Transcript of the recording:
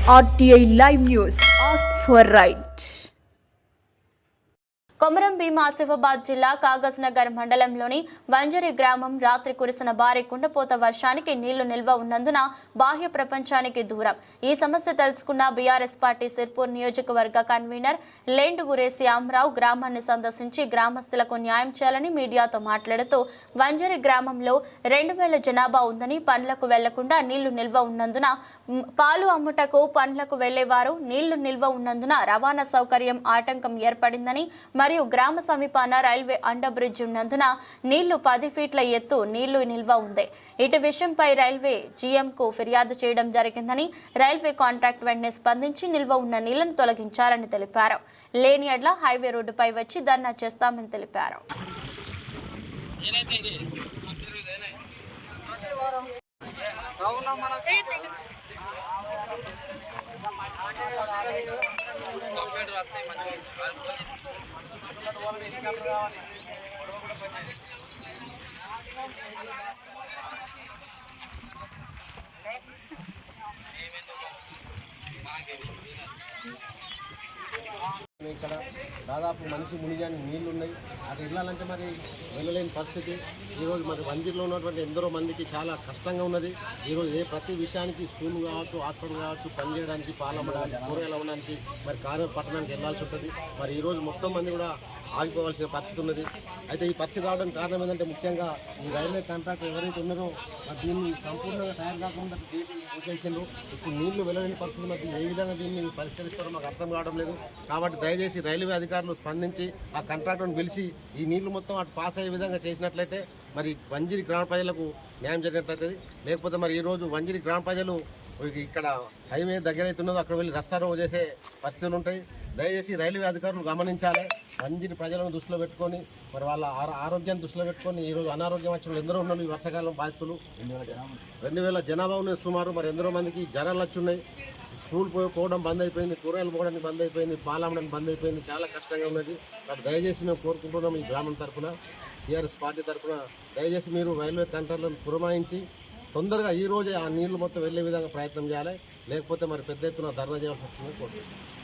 RTI Live News. Ask for right. Komaram Bheem Asifabad జిల్లా కాగజ్ నగర్ మండలంలోని వంజరి గ్రామం రాత్రి కురిసిన భారీ కుండపోత వర్షానికి నీళ్లు నిల్వ ఉన్నందున బాహ్య ప్రపంచానికి దూరం. ఈ సమస్య తెలుసుకున్న బీఆర్ఎస్ పార్టీ సిర్పూర్ నియోజకవర్గ కన్వీనర్ లేండుగురే శ్యామరావు గ్రామాన్ని సందర్శించి గ్రామస్తులకు న్యాయం చేయాలని మీడియాతో మాట్లాడుతూ వంజరి గ్రామంలో 2000 జనాభా ఉందని పండ్లకు వెళ్లకుండా నీళ్లు నిల్వ ఉన్నందున పాలు అమ్ముటకు పండ్లకు వెళ్లేవారు నీళ్లు నిల్వ ఉన్నందున రవాణా సౌకర్యం ఆటంకం ఏర్పడిందని మరియు గ్రామ సమీపాన రైల్వే అండర్ బ్రిడ్జ్ ఉన్నందున నీళ్లు 10 ఫీట్ల ఎత్తు నీళ్లు నిల్వ ఉంది. ఇటు విషయంపై రైల్వే జీఎంకు ఫిర్యాదు చేయడం జరిగిందని రైల్వే కాంట్రాక్ట్ వెంటనే స్పందించి నిల్వ ఉన్న నీళ్లను తొలగించాలని తెలిపారు. లేని ఎడ్ల హైవే రోడ్డుపై వచ్చి ధర్నా చేస్తామని తెలిపారు. ఇక్కడ దాదాపు మనిషి మునిగాని నీళ్లు ఉన్నాయి. అది వెళ్ళాలంటే మరి వెళ్ళలేని పరిస్థితి. ఈరోజు మరి వంజీర్లో ఉన్నటువంటి ఎందరో మందికి చాలా కష్టంగా ఉన్నది. ఈరోజు ప్రతి విషయానికి స్కూల్ కావచ్చు, హాస్పిటల్ కావచ్చు, పనిచేయడానికి, పాలమ్మడానికి, కూరగాయలు అమ్మడానికి మరి కార్య పట్టణానికి వెళ్ళాల్సి ఉంటుంది. మరి ఈరోజు మొత్తం మంది కూడా ఆగిపోవాల్సిన పరిస్థితి ఉన్నది. అయితే ఈ పరిస్థితి రావడానికి కారణం ఏంటంటే ముఖ్యంగా ఈ రైల్వే కాంట్రాక్ట్ ఎవరైతే ఉన్నారో దీన్ని సంపూర్ణంగా తయారు కాకుండా డేట్ మూసేసిండ్రు. ఇప్పుడు నీళ్లు వెళ్ళలేని పరిస్థితి మరి ఏ విధంగా దీన్ని పరిష్కరిస్తారో మాకు అర్థం కావడం లేదు. కాబట్టి దయచేసి రైల్వే అధికారులు స్పందించి ఆ కాంట్రాక్టర్ను పిలిచి ఈ నీళ్లు మొత్తం అటు పాస్ అయ్యే విధంగా చేసినట్లయితే మరి వంజరి గ్రామ ప్రజలకు న్యాయం జరిగినట్లయితే. లేకపోతే మరి ఈరోజు వంజరి గ్రామ ప్రజలు ఇక్కడ హైవే దగ్గర అయితే ఉన్నదో అక్కడ వెళ్ళి రస్తా రోడ్ చేసే పరిస్థితులు ఉంటాయి. దయచేసి రైల్వే అధికారులు గమనించాలి. వంజరి ప్రజలను దృష్టిలో పెట్టుకొని మరి వాళ్ళ ఆరోగ్యాన్ని దృష్టిలో పెట్టుకొని ఈరోజు అనారోగ్యం వచ్చిన ఎందరో ఉన్నారు. ఈ వర్షాకాలం బాధితులు 2000 జనాభా ఉన్నాయి సుమారు. మరి ఎందరో మందికి జ్వరాలు వచ్చున్నాయి. స్కూల్ పోవడం బంద్ అయిపోయింది, కూరగాయలు పోవడానికి బంద్ అయిపోయింది, పాలు అమ్మడానికి బంద్ అయిపోయింది. చాలా కష్టంగా ఉన్నది. మరి దయచేసి మేము కోరుకుంటున్నాం ఈ గ్రామం తరఫున, టీఆర్ఎస్ పార్టీ తరఫున దయచేసి మీరు రైల్వే కాంట్రాక్టర్లను పురమాయించి తొందరగా ఈ రోజే ఆ నీళ్లు మొత్తం వెళ్లే విధంగా ప్రయత్నం చేయాలి. లేకపోతే మరి పెద్ద ఎత్తున ధర్నా చేయాల్సి వస్తుందని కోరుకుంటున్నాం.